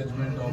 management of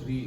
3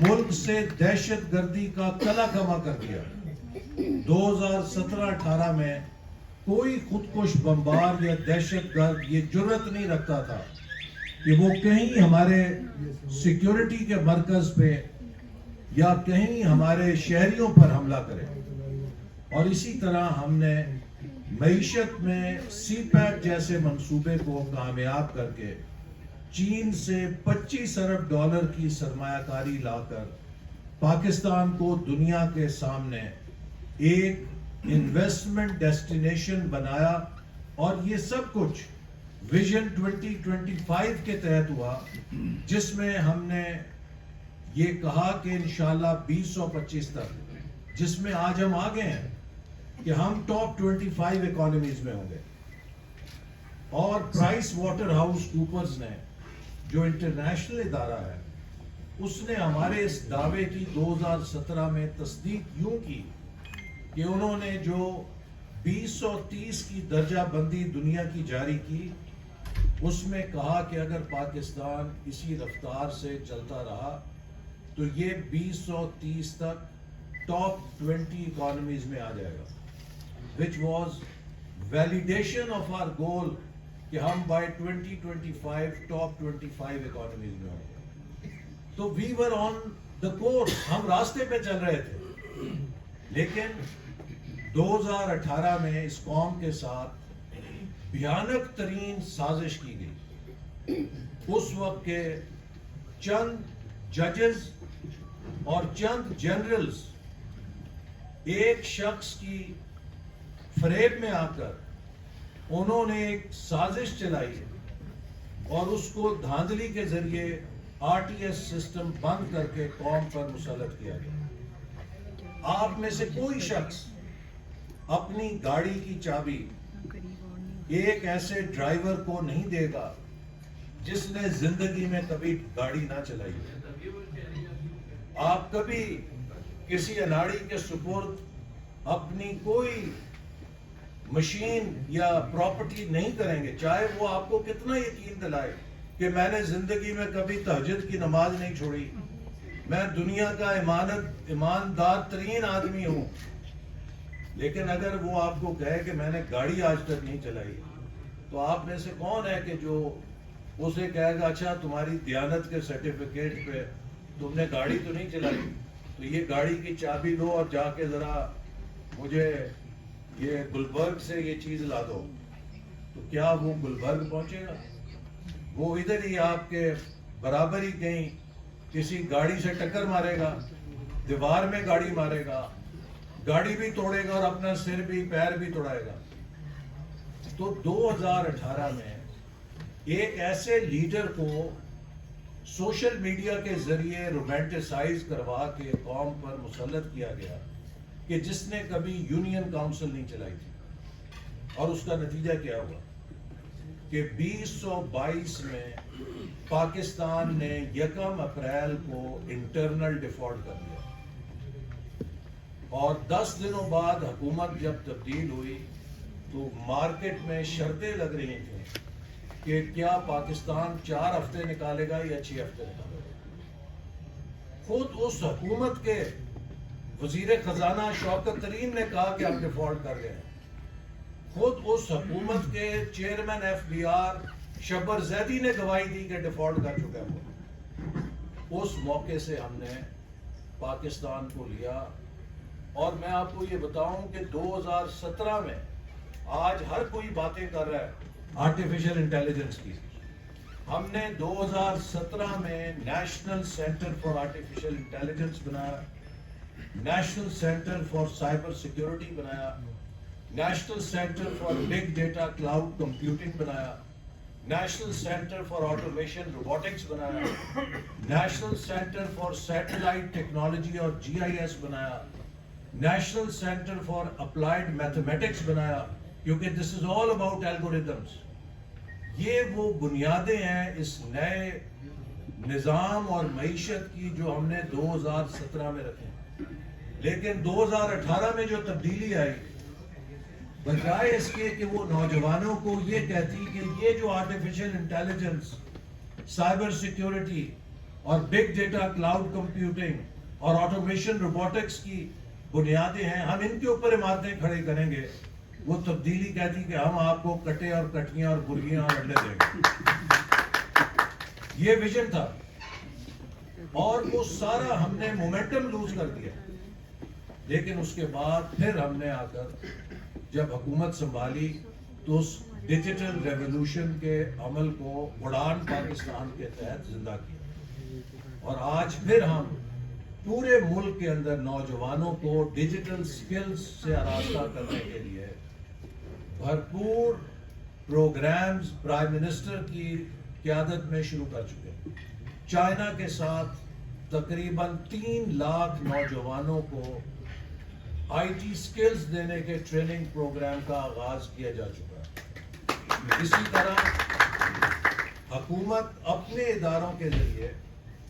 ملک سے دہشت گردی کا کلا کما کر دیا. 2017-18 میں کوئی خودکش بمبار یا دہشت گرد یہ جرت نہیں رکھتا تھا کہ وہ کہیں ہمارے سیکیورٹی کے مرکز پہ یا کہیں ہمارے شہریوں پر حملہ کرے. اور اسی طرح ہم نے معیشت میں سی پیک جیسے منصوبے کو کامیاب کر کے چین سے 25 ارب ڈالر کی سرمایہ کاری لا کر پاکستان کو دنیا کے سامنے ایک انویسٹمنٹ ڈیسٹینیشن بنایا. اور یہ سب کچھ ویژن 2025 کے تحت ہوا، جس میں ہم نے یہ کہا کہ انشاءاللہ 2025 تک، جس میں آج ہم آگے ہیں کہ ہم ٹاپ 25 اکانومیز میں ہوں گے. اور پرائس واٹر ہاؤس کوپرز نے، جو انٹرنیشنل ادارہ ہے، اس نے ہمارے اس دعوے کی 2017 میں تصدیق یوں کی کہ انہوں نے جو 2030 کی درجہ بندی دنیا کی جاری کی، اس میں کہا کہ اگر پاکستان اسی رفتار سے چلتا رہا تو یہ 2030 تک ٹاپ 20 اکانومیز میں آ جائے گا. which was validation of our goal کہ ہم by 2025 ٹاپ 25 اکانومیز میں ہوں گے. تو we were on the course، ہم راستے پہ چل رہے تھے. لیکن 2018 میں اس قوم کے ساتھ بھیانک ترین سازش کی گئی. اس وقت کے چند ججز اور چند جنرلز ایک شخص کی فریب میں آ کر انہوں نے ایک سازش چلائی اور اس کو دھاندلی کے ذریعے RTS سسٹم بند کر کے قوم پر مسلط کیا گیا. آپ میں سے کوئی شخص اپنی گاڑی کی چابی ایک ایسے ڈرائیور کو نہیں دے گا جس نے زندگی میں کبھی گاڑی نہ چلائی. آپ کبھی کسی اناڑی کے سپرد اپنی کوئی مشین یا پراپرٹی نہیں کریں گے، چاہے وہ آپ کو کتنا یقین دلائے کہ میں نے زندگی میں کبھی تہجد کی نماز نہیں چھوڑی، میں دنیا کا ایماندار ترین آدمی ہوں. لیکن اگر وہ آپ کو کہے کہ میں نے گاڑی آج تک نہیں چلائی، تو آپ میں سے کون ہے کہ جو اسے کہے گا اچھا تمہاری دیانت کے سرٹیفکیٹ پہ تم نے گاڑی تو نہیں چلائی، تو یہ گاڑی کی چابی لو اور جا کے ذرا مجھے یہ گلبرگ سے یہ چیز لا دو. تو کیا وہ گلبرگ پہنچے گا؟ وہ ادھر ہی آپ کے برابر ہی کہیں کسی گاڑی سے ٹکر مارے گا، دیوار میں گاڑی مارے گا، گاڑی بھی توڑے گا اور اپنا سر بھی پیر بھی توڑائے گا. تو 2018 میں ایک ایسے لیڈر کو سوشل میڈیا کے ذریعے رومانٹیسائز کروا کے قوم پر مسلط کیا گیا کہ جس نے کبھی یونین کاؤنسل نہیں چلائی تھی. اور اس کا نتیجہ کیا ہوا کہ 2022 میں پاکستان نے 1 اپریل کو انٹرنل ڈیفالٹ کر دیا. اور 10 دنوں بعد حکومت جب تبدیل ہوئی تو مارکیٹ میں شرطیں لگ رہی تھیں کہ کیا پاکستان 4 ہفتے نکالے گا یا 6 ہفتے نکالے گا. خود اس حکومت کے وزیر خزانہ شوکت ترین نے کہا کہ ہم ڈیفالٹ کر گئے ہیں. خود اس حکومت کے چیئرمین FBR شبر زیدی نے گواہی دی کہ ڈیفالٹ کر چکا ہے. اس موقع سے ہم نے پاکستان کو لیا. اور میں آپ کو یہ بتاؤں کہ 2017 میں آج ہر کوئی باتیں کر رہا ہے آرٹیفیشل انٹیلیجنس کی. ہم نے 2017 میں national centre for artificial intelligence بنایا، national centre for cyber security بنایا، national centre for big data cloud computing بنایا، national centre for automation robotics بنایا، national centre for satellite technology اور GIS بنایا، national centre for applied mathematics بنایا، کیونکہ دس از all about algorithms. یہ وہ بنیادیں ہیں اس نئے نظام اور معیشت کی جو ہم نے 2017 میں رکھے. لیکن 2018 میں جو تبدیلی آئی، بجائے اس کے کہ وہ نوجوانوں کو یہ کہتی کہ یہ جو آرٹیفیشل انٹیلیجنس، سائبر سیکیورٹی، اور بگ ڈیٹا، کلاؤڈ کمپیوٹنگ اور آٹومیشن روبوٹکس کی بنیادیں ہیں، ہم ان کے اوپر عمارتیں کھڑے کریں گے. وہ تبدیلی کہتی کہ ہم آپ کو کٹے اور کٹیاں اور برگیاں اور انڈے دیں گے. یہ ویژن تھا اور وہ سارا ہم نے مومنٹم لوز کر دیا. لیکن اس کے بعد پھر ہم نے آ کر جب حکومت سنبھالی تو اس ڈیجیٹل ریولوشن کے عمل کو اڑان پاکستان کے تحت زندہ کیا. اور آج پھر ہم پورے ملک کے اندر نوجوانوں کو ڈیجیٹل سکلز سے آراستہ کرنے کے لیے بھرپور پروگرامز پرائم منسٹر کی قیادت میں شروع کر چکے ہیں. چائنا کے ساتھ تقریباً 3 لاکھ نوجوانوں کو آئی ٹی سکلز دینے کے ٹریننگ پروگرام کا آغاز کیا جا چکا ہے. اسی طرح حکومت اپنے اداروں کے ذریعے،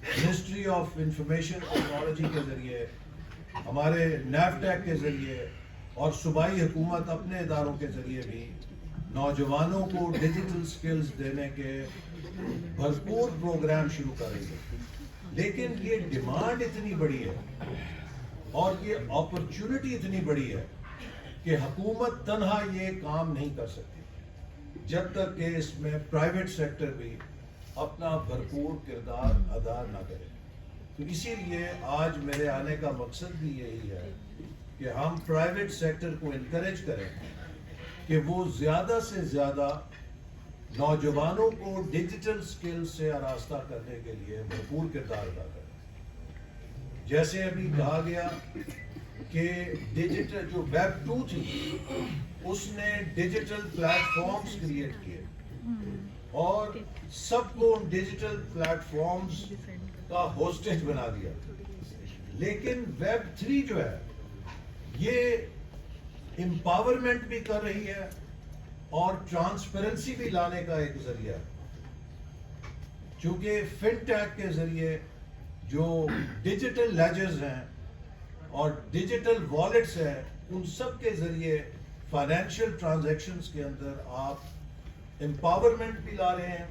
منسٹری آف انفارمیشن ٹیکنالوجی کے ذریعے، ہمارے نیفٹیک کے ذریعے اور صوبائی حکومت اپنے اداروں کے ذریعے بھی نوجوانوں کو ڈیجیٹل سکلز دینے کے بھرپور پروگرام شروع کر رہی ہے. لیکن یہ ڈیمانڈ اتنی بڑی ہے اور یہ اپرچونٹی اتنی بڑی ہے کہ حکومت تنہا یہ کام نہیں کر سکتی جب تک کہ اس میں پرائیویٹ سیکٹر بھی اپنا بھرپور کردار ادا نہ کرے. تو اسی لیے آج میرے آنے کا مقصد بھی یہی ہے کہ ہم پرائیویٹ سیکٹر کو انکریج کریں کہ وہ زیادہ سے زیادہ نوجوانوں کو ڈیجیٹل سکل سے آراستہ کرنے کے لیے بھرپور کردار ادا کریں. جیسے ابھی کہا گیا کہ ڈیجیٹل جو ویب 2 تھی اس نے ڈیجیٹل پلیٹ فارمز کریٹ کیے اور سب کو ان ڈیجیٹل پلیٹ فارمز کا ہوسٹیج بنا دیا. لیکن ویب 3 جو ہے یہ امپاورمنٹ بھی کر رہی ہے اور ٹرانسپیرنسی بھی لانے کا ایک ذریعہ ہے. چونکہ فن ٹیک کے ذریعے جو ڈیجیٹل لیجرز ہیں اور ڈیجیٹل والیٹس ہیں ان سب کے ذریعے فائنینشیل ٹرانزیکشنز کے اندر آپ امپاورمنٹ بھی لا رہے ہیں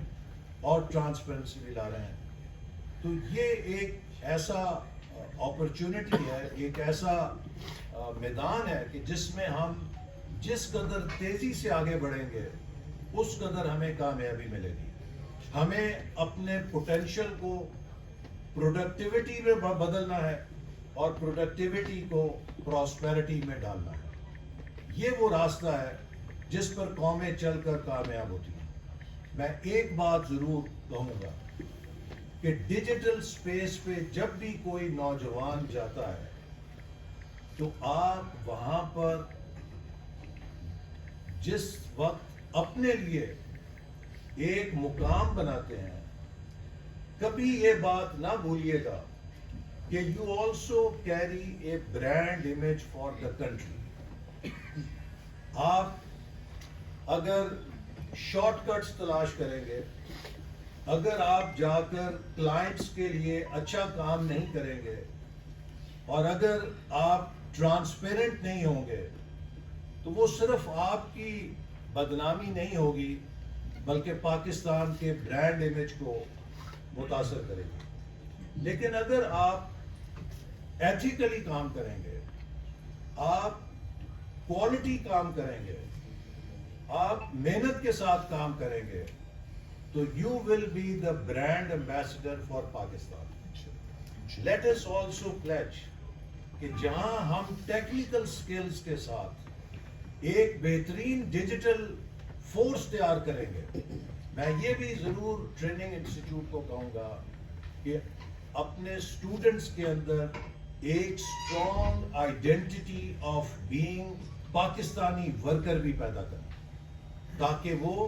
اور ٹرانسپیرنسی بھی لا رہے ہیں. تو یہ ایک ایسا اپرچونٹی ہے، ایک ایسا میدان ہے کہ جس میں ہم جس قدر تیزی سے آگے بڑھیں گے اس قدر ہمیں کامیابی ملے گی. ہمیں اپنے پوٹینشیل کو پروڈکٹیوٹی میں بدلنا ہے اور پروڈکٹیوٹی کو پراسپیرٹی میں ڈالنا ہے. یہ وہ راستہ ہے جس پر قومیں چل کر کامیاب ہوتی ہیں. میں ایک بات ضرور کہوں گا کہ ڈیجیٹل سپیس پہ جب بھی کوئی نوجوان جاتا ہے تو آپ وہاں پر جس وقت اپنے لیے ایک مقام بناتے ہیں کبھی یہ بات نہ بھولیے گا کہ you also carry a brand image for the country. آپ اگر شارٹ کٹس تلاش کریں گے، اگر آپ جا کر کلائنٹس کے لیے اچھا کام نہیں کریں گے اور اگر آپ ٹرانسپیرنٹ نہیں ہوں گے تو وہ صرف آپ کی بدنامی نہیں ہوگی بلکہ پاکستان کے برانڈ امیج کو متاثر کرے گی. لیکن اگر آپ ایتھیکلی کام کریں گے، آپ کوالٹی کام کریں گے، آپ محنت کے ساتھ کام کریں گے تو you will be the brand ambassador for Pakistan. Let us also pledge کہ جہاں ہم ٹیکنیکل سکلز کے ساتھ ایک بہترین ڈیجیٹل فورس تیار کریں گے. میں یہ بھی ضرور ٹریننگ انسٹیٹیوٹ کو کہوں گا کہ اپنے اسٹوڈنٹس کے اندر ایک strong identity of being Pakistani worker بھی پیدا کریں تاکہ وہ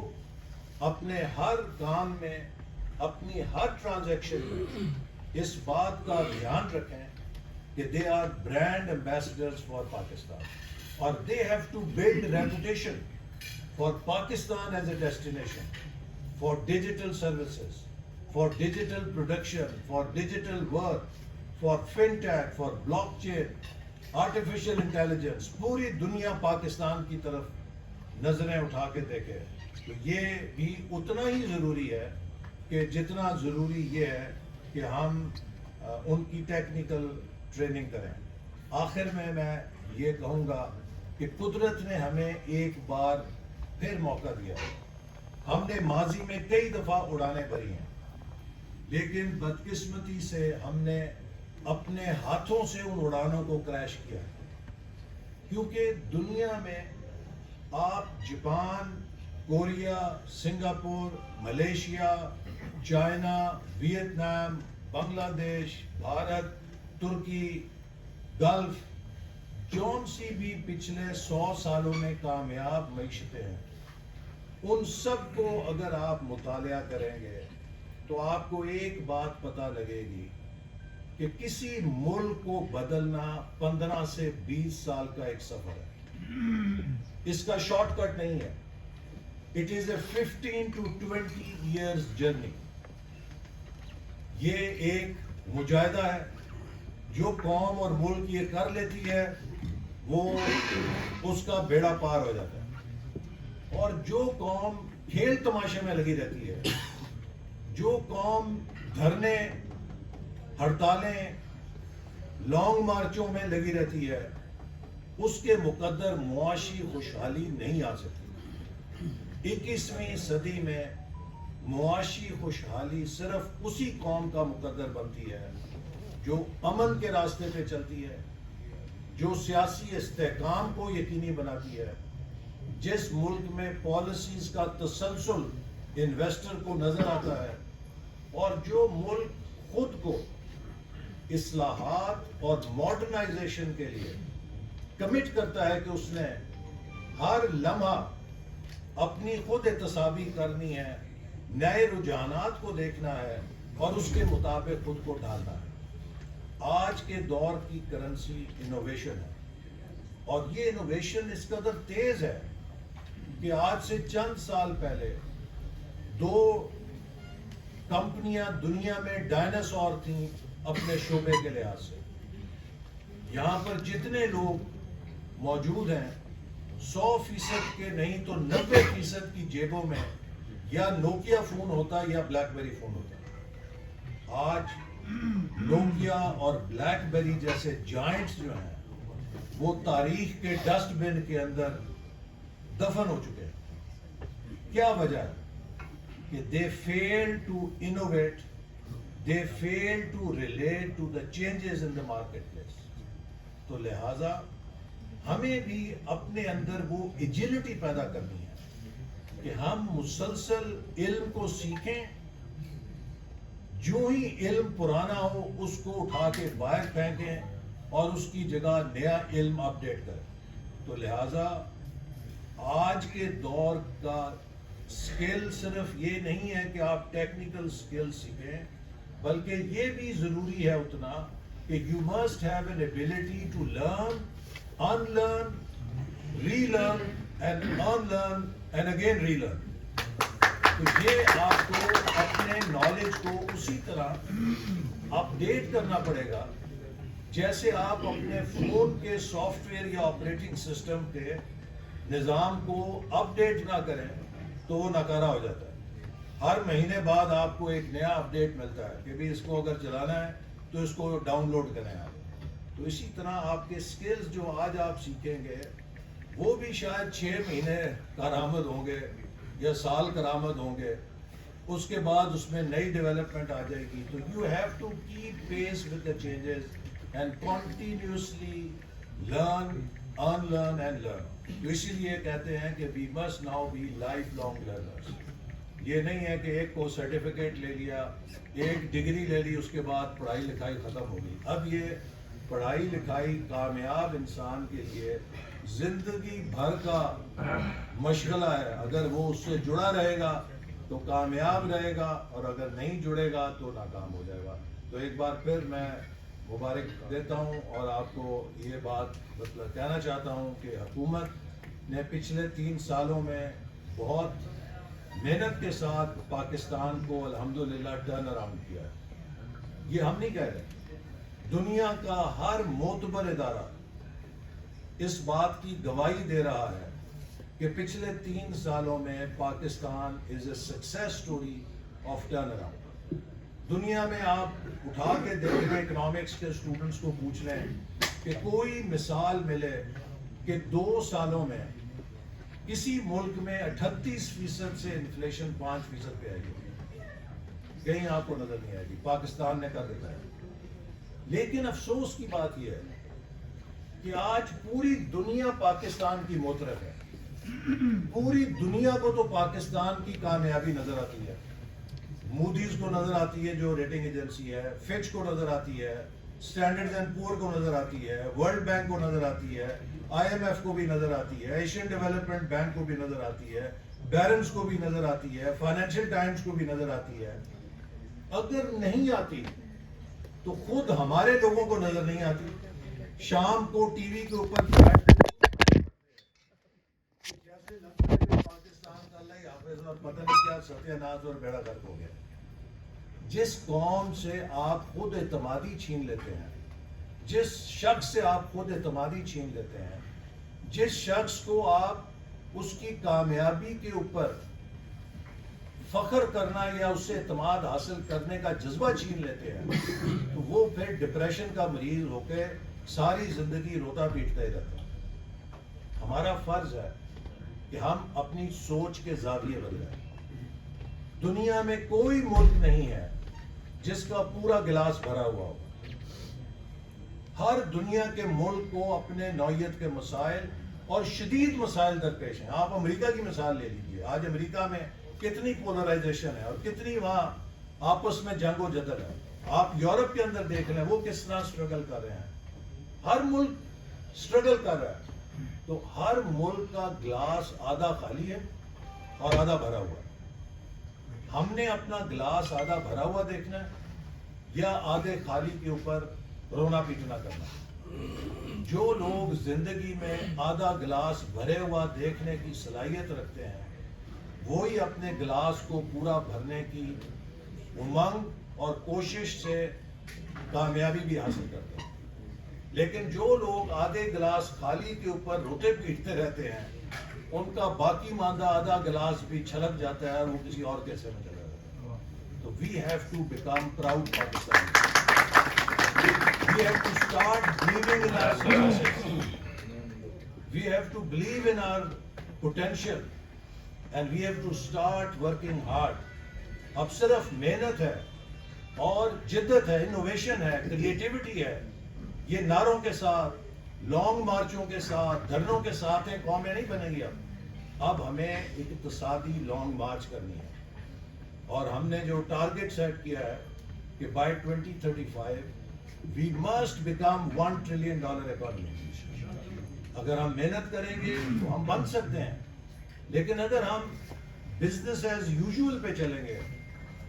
اپنے ہر کام میں، اپنی ہر ٹرانزیکشن میں اس بات کا دھیان رکھیں کہ they are brand ambassadors for Pakistan اور they have to build reputation for Pakistan as a destination for digital services, for digital production, for digital work, for fintech, for blockchain, artificial intelligence. پوری دنیا پاکستان کی طرف نظریں اٹھا کے دیکھے. تو یہ بھی اتنا ہی ضروری ہے کہ جتنا ضروری یہ ہے کہ ہم ان کی ٹیکنیکل ٹریننگ کریں. آخر میں یہ کہوں گا کہ قدرت نے ہمیں ایک بار پھر موقع دیا. ہم نے ماضی میں کئی دفعہ اڑانے بھری ہیں، لیکن بدقسمتی سے ہم نے اپنے ہاتھوں سے ان اڑانوں کو کریش کیا. کیونکہ دنیا میں آپ Japan, Korea, Singapore, Malaysia, China, Vietnam, Bangladesh, Bharat, ترکی، گلف، جون سی بھی پچھلے 100 سالوں میں کامیاب معیشتیں ہیں، ان سب کو اگر آپ مطالعہ کریں گے تو آپ کو ایک بات پتہ لگے گی کہ کسی ملک کو بدلنا 15 سے 20 سال کا ایک سفر ہے. اس کا شارٹ کٹ نہیں ہے. It is a 15 to 20 years journey. یہ ایک مجاہدہ ہے. جو قوم اور ملک یہ کر لیتی ہے وہ اس کا بیڑا پار ہو جاتا ہے. اور جو قوم کھیل تماشے میں لگی رہتی ہے، جو قوم دھرنے، ہڑتالیں، لانگ مارچوں میں لگی رہتی ہے، اس کے مقدر معاشی خوشحالی نہیں آ سکتی. 21ویں صدی میں معاشی خوشحالی صرف اسی قوم کا مقدر بنتی ہے جو امن کے راستے پہ چلتی ہے، جو سیاسی استحکام کو یقینی بناتی ہے، جس ملک میں پالیسیز کا تسلسل انویسٹر کو نظر آتا ہے، اور جو ملک خود کو اصلاحات اور ماڈرنائزیشن کے لیے کمٹ کرتا ہے کہ اس نے ہر لمحہ اپنی خود احتسابی کرنی ہے، نئے رجحانات کو دیکھنا ہے اور اس کے مطابق خود کو ڈالنا ہے. آج کے دور کی کرنسی انوویشن ہے، اور یہ انوویشن اس قدر تیز ہے کہ آج سے چند سال پہلے 2 کمپنیاں دنیا میں ڈائناسور تھیں اپنے شعبے کے لحاظ سے. یہاں پر جتنے لوگ موجود ہیں 100% کے نہیں تو 90% کی جیبوں میں یا نوکیا فون ہوتا یا بلیک بیری فون ہوتا. آج نوکیا اور بلیک بیری جیسے جائنٹس جو ہیں وہ تاریخ کے ڈسٹ بن کے اندر دفن ہو چکے ہیں. کیا وجہ ہے؟ کہ they fail to innovate, they fail to relate to the changes in the marketplace. تو لہٰذا ہمیں بھی اپنے اندر وہ ایجلٹی پیدا کرنی ہے کہ ہم مسلسل علم کو سیکھیں. جو ہی علم پرانا ہو اس کو اٹھا کے باہر پھینکیں اور اس کی جگہ نیا علم اپڈیٹ کریں. تو لہٰذا آج کے دور کا سکل صرف یہ نہیں ہے کہ آپ ٹیکنیکل سکل سیکھیں، بلکہ یہ بھی ضروری ہے اتنا کہ you must have an ability to learn, unlearn, relearn and unlearn and again relearn. تو یہ آپ کو اپنے نالج کو اسی طرح اپڈیٹ کرنا پڑے گا جیسے آپ اپنے فون کے سافٹ ویئر یا آپریٹنگ سسٹم کے نظام کو اپڈیٹ نہ کریں تو وہ ناکارہ ہو جاتا ہے. ہر مہینے بعد آپ کو ایک نیا اپڈیٹ ملتا ہے کہ بھی اس کو اگر چلانا ہے تو اس کو ڈاؤن لوڈ کریں آپ. تو اسی طرح آپ کے سکلز جو آج آپ سیکھیں گے وہ بھی شاید 6 مہینے کارآمد ہوں گے یا سال کارآمد ہوں گے، اس کے بعد اس میں نئی ڈیولپمنٹ آ جائے گی. تو you have to keep pace with the changes and continuously learn, unlearn and learn. تو اسی لیے کہتے ہیں کہ we must now be lifelong learners. یہ نہیں ہے کہ ایک کو سرٹیفکیٹ لے لیا، ایک ڈگری لے لی، اس کے بعد پڑھائی لکھائی ختم ہو گئی. اب یہ پڑھائی لکھائی کامیاب انسان کے لیے زندگی بھر کا مشغلہ ہے. اگر وہ اس سے جڑا رہے گا تو کامیاب رہے گا، اور اگر نہیں جڑے گا تو ناکام ہو جائے گا. تو ایک بار پھر میں مبارک دیتا ہوں اور آپ کو یہ بات کہنا چاہتا ہوں کہ حکومت نے پچھلے 3 سالوں میں بہت محنت کے ساتھ پاکستان کو الحمدللہ ٹرن اراؤنڈ کیا ہے. یہ ہم نہیں کہہ رہے، دنیا کا ہر معتبر ادارہ اس بات کی گواہی دے رہا ہے کہ پچھلے 3 سالوں میں Pakistan is a success story of turnaround. دنیا میں آپ اٹھا کے دیکھ لیں, اکنامکس کے اسٹوڈنٹس کو پوچھ لیں کہ کوئی مثال ملے کہ 2 سالوں میں کسی ملک میں 38% سے انفلیشن 5% پہ آئی ہے, کہیں آپ کو نظر نہیں آئے گی. پاکستان نے کر دکھایا. لیکن افسوس کی بات یہ ہے کہ آج پوری دنیا پاکستان کی موترف ہے. پوری دنیا کو تو پاکستان کی کامیابی نظر آتی ہے. موڈیز کو نظر آتی ہے جو ریٹنگ ایجنسی ہے, فچ کو نظر آتی ہے, اسٹینڈرڈ اینڈ پور کو نظر آتی ہے, ورلڈ بینک کو نظر آتی ہے, IMF کو بھی نظر آتی ہے, ایشین ڈیولپمنٹ بینک کو بھی نظر آتی ہے, بیرنز کو بھی نظر آتی ہے, فائنینشیل ٹائمز کو بھی نظر آتی ہے. اگر نہیں آتی تو خود ہمارے لوگوں کو نظر نہیں آتی. شام کو ٹی وی کے اوپر جیسے لگتا ہے کہ پاکستان کا اللہ حافظ اور پتہ نہیں کیا ستیہ ناز اور بیڑا غرق ہو گیا. جس قوم سے آپ خود اعتمادی چھین لیتے ہیں, جس شخص سے آپ خود اعتمادی چھین لیتے ہیں, جس شخص کو آپ اس کی کامیابی کے اوپر فخر کرنا یا اس سے اعتماد حاصل کرنے کا جذبہ چھین لیتے ہیں, تو وہ پھر ڈپریشن کا مریض ہو کے ساری زندگی روتا پیٹتا ہی رہتا ہے. ہمارا فرض ہے کہ ہم اپنی سوچ کے زاویے بدلیں. دنیا میں کوئی ملک نہیں ہے جس کا پورا گلاس بھرا ہوا ہو. ہر دنیا کے ملک کو اپنے نوعیت کے مسائل اور شدید مسائل درپیش ہیں. آپ امریکہ کی مثال لے لیجیے. آج امریکہ میں کتنی پولرائزیشن ہے اور کتنی وہاں آپس میں جنگ و جدل ہے. آپ یورپ کے اندر دیکھ لیں وہ کس طرح سٹرگل کر رہے ہیں. ہر ملک سٹرگل کر رہا ہے. تو ہر ملک کا گلاس آدھا خالی ہے اور آدھا بھرا ہوا ہے. ہم نے اپنا گلاس آدھا بھرا ہوا دیکھنا ہے یا آدھے خالی کے اوپر رونا پیٹنا کرنا ہے. جو لوگ زندگی میں آدھا گلاس بھرے ہوا دیکھنے کی صلاحیت رکھتے ہیں وہی اپنے گلاس کو پورا بھرنے کی امنگ اور کوشش سے کامیابی بھی حاصل کرتے ہیں. لیکن جو لوگ آدھے گلاس خالی کے اوپر روتے پیٹتے رہتے ہیں ان کا باقی ماندہ آدھا گلاس بھی چھلک جاتا ہے اور وہ کسی اور کے حصے میں چلا جاتا ہے. تو we have to become proud Pakistani. We have to start believing in our successes. We have to believe in our potential and we have to start working hard. اب صرف محنت ہے اور جدت ہے, انوویشن ہے, کریٹیوٹی ہے. یہ نعروں کے ساتھ, لانگ مارچوں کے ساتھ, دھرنوں کے ساتھ ہیں قومیں نہیں بنے گی. اب ہمیں ایک اقتصادی لانگ مارچ کرنی ہے اور ہم نے جو ٹارگٹ سیٹ کیا ہے کہ by 2035 we must become $1 trillion economy. اگر ہم محنت کریں گے تو ہم بن سکتے ہیں. لیکن اگر ہم بزنس ایز یوزول پہ چلیں گے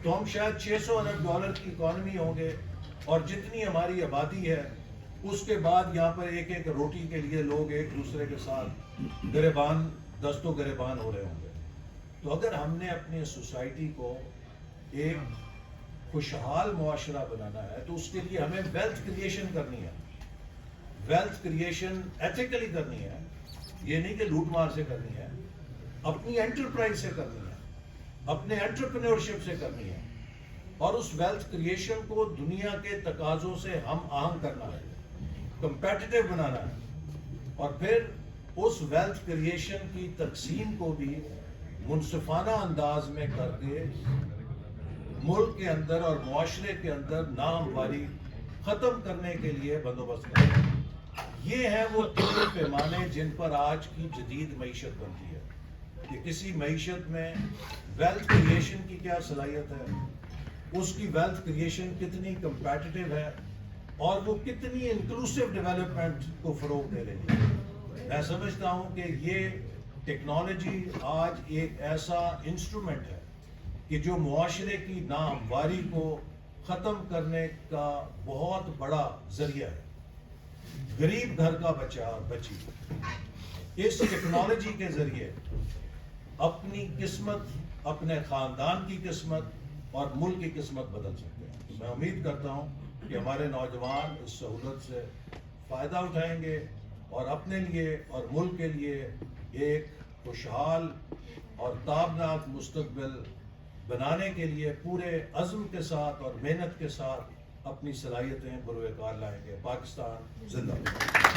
تو ہم شاید $600 ارب کی اکانومی ہوں گے اور جتنی ہماری آبادی ہے اس کے بعد یہاں پر ایک ایک روٹی کے لیے لوگ ایک دوسرے کے ساتھ گریبان دست و گریبان ہو رہے ہوں گے. تو اگر ہم نے اپنی سوسائٹی کو ایک خوشحال معاشرہ بنانا ہے تو اس کے لیے ہمیں ویلتھ کریشن کرنی ہے. ویلتھ کریشن ایتھیکلی کرنی ہے, یہ نہیں کہ لوٹ مار سے کرنی ہے. اپنی انٹرپرائز سے کرنی ہے, اپنے انٹرپرینورشپ سے کرنی ہے اور اس ویلتھ کریشن کو دنیا کے تقاضوں سے ہم آہنگ کرنا ہے, کمپیٹیٹو بنانا ہے اور پھر اس ویلتھ کریشن کی تقسیم کو بھی منصفانہ انداز میں کر کے ملک کے اندر اور معاشرے کے اندر ناہمواری ختم کرنے کے لیے بندوبست کریں. یہ ہیں وہ 3 پیمانے جن پر آج کی جدید معیشت بنتی ہے کہ کسی معیشت میں ویلتھ کریشن کی کیا صلاحیت ہے, اس کی ویلتھ کریشن کتنی کمپیٹیٹو ہے اور وہ کتنی انکلوسیو ڈیولپمنٹ کو فروغ دے رہی ہے. میں سمجھتا ہوں کہ یہ ٹیکنالوجی آج ایک ایسا انسٹرومنٹ ہے کہ جو معاشرے کی ناہمواری کو ختم کرنے کا بہت بڑا ذریعہ ہے. غریب گھر کا بچہ اور بچی اس ٹیکنالوجی کے ذریعے اپنی قسمت, اپنے خاندان کی قسمت اور ملک کی قسمت بدل سکتے ہیں. میں امید کرتا ہوں کہ ہمارے نوجوان اس سہولت سے فائدہ اٹھائیں گے اور اپنے لیے اور ملک کے لیے ایک خوشحال اور تابناک مستقبل بنانے کے لیے پورے عزم کے ساتھ اور محنت کے ساتھ اپنی صلاحیتیں بروئے کار لائیں گے۔ پاکستان زندہ باد۔